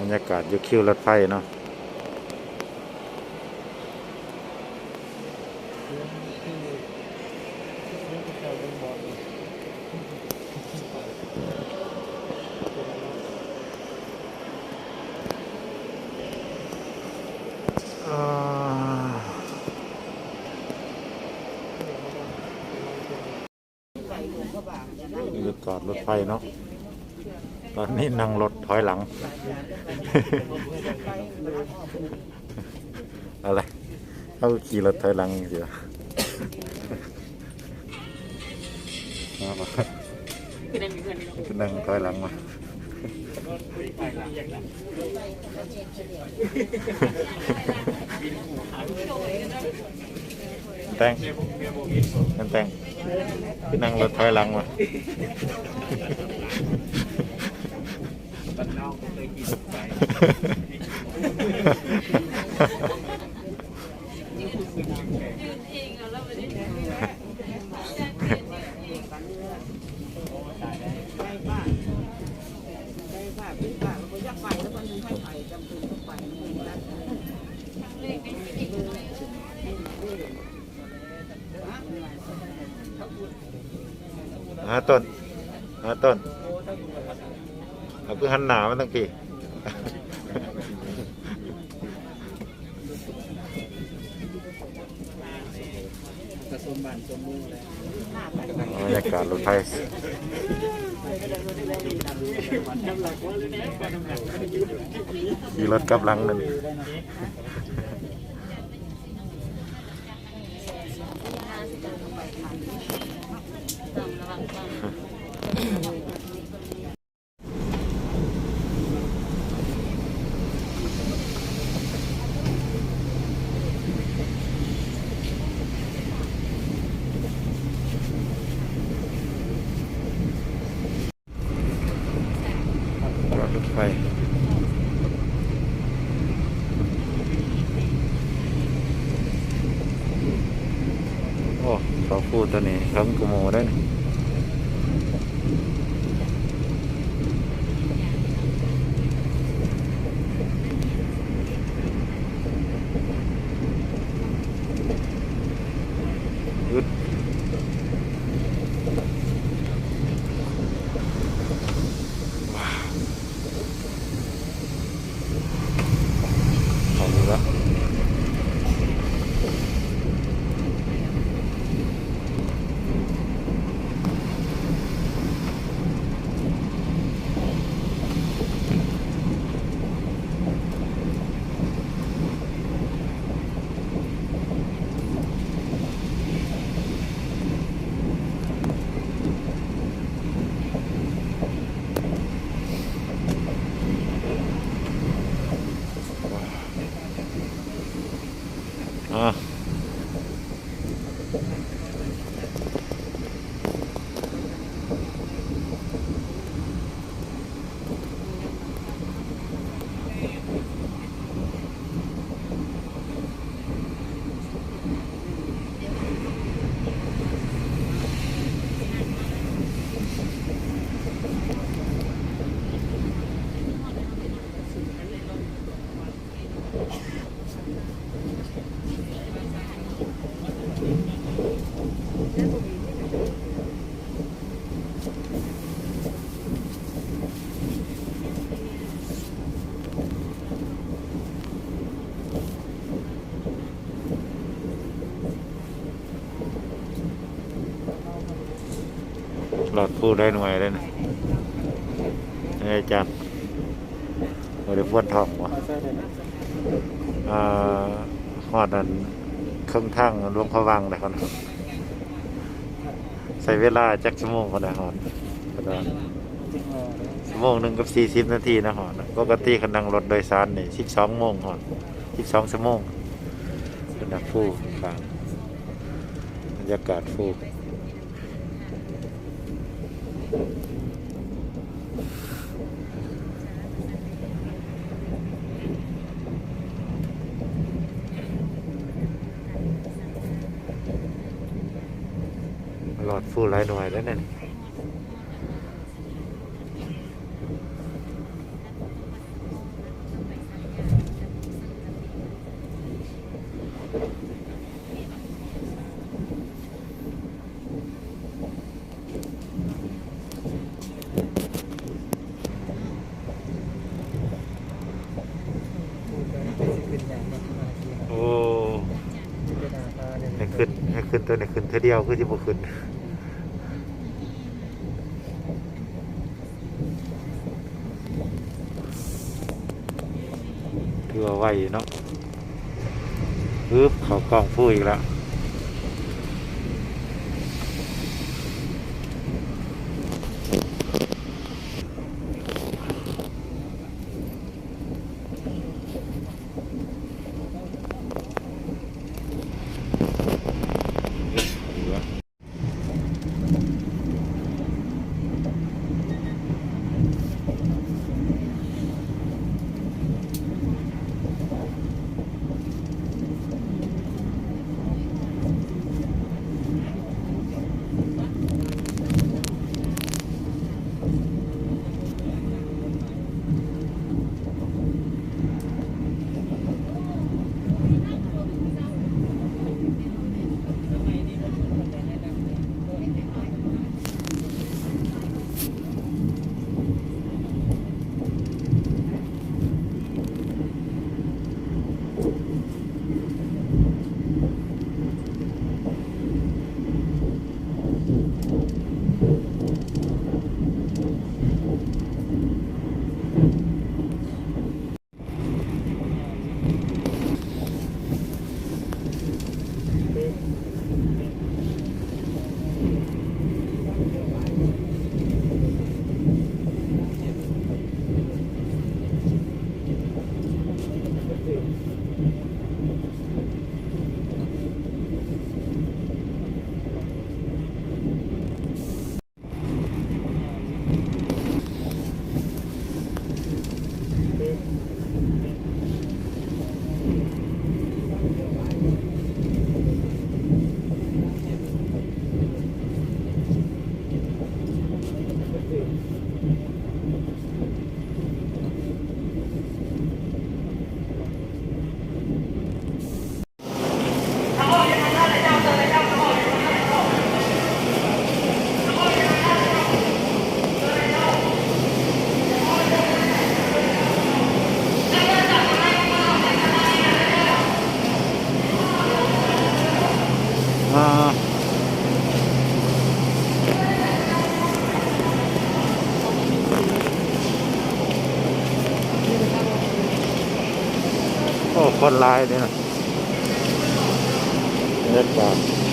บรรยากาศอยู่คิวรถไฟเนาะบรรยากาศรถไฟเนาะตอนนี้นั่งรถถอยหลัง อะไรเขาขี่รถถอยหลังเสียนั่งถอยหลังมาแต่งคือนั่งรถถอยหลังมาต้นเอาคือหันหนามันตั้งกี่บรรยากาศรถไฟขี่รถกลับหลังนั่นรถไฟโอ้เขาพูดตัวนี้ทั้งกุโมได้ยึดเอาละหลอดพูดได้หน่วยเลยนะอาจารย์เราได้พ้นทองวะหอดนั่นเครื่องทั้งรวมพวังเลยคนใส่เวลาจักชั่วโมงคนละหอดชั่วโมง1 กับ 40 นาทีนะหอดปกติคันนั่งรถโดยสารนี่12 โมงหอด12 ชั่วโมงเป็นนักฟูฟังบรรยากาศฟูหลอดฟูหลายหน่วยแล้วเนี่ย ให้ขึ้นตัวนี้ขึ้นเท่าเดียวคือจะบ่ขึ้นถือว่าไวอยู่เนาะปึ๊บเขากล้องฟูอีกแล้วโอ้คนร้ายเนี่ยนะเล็กกว่า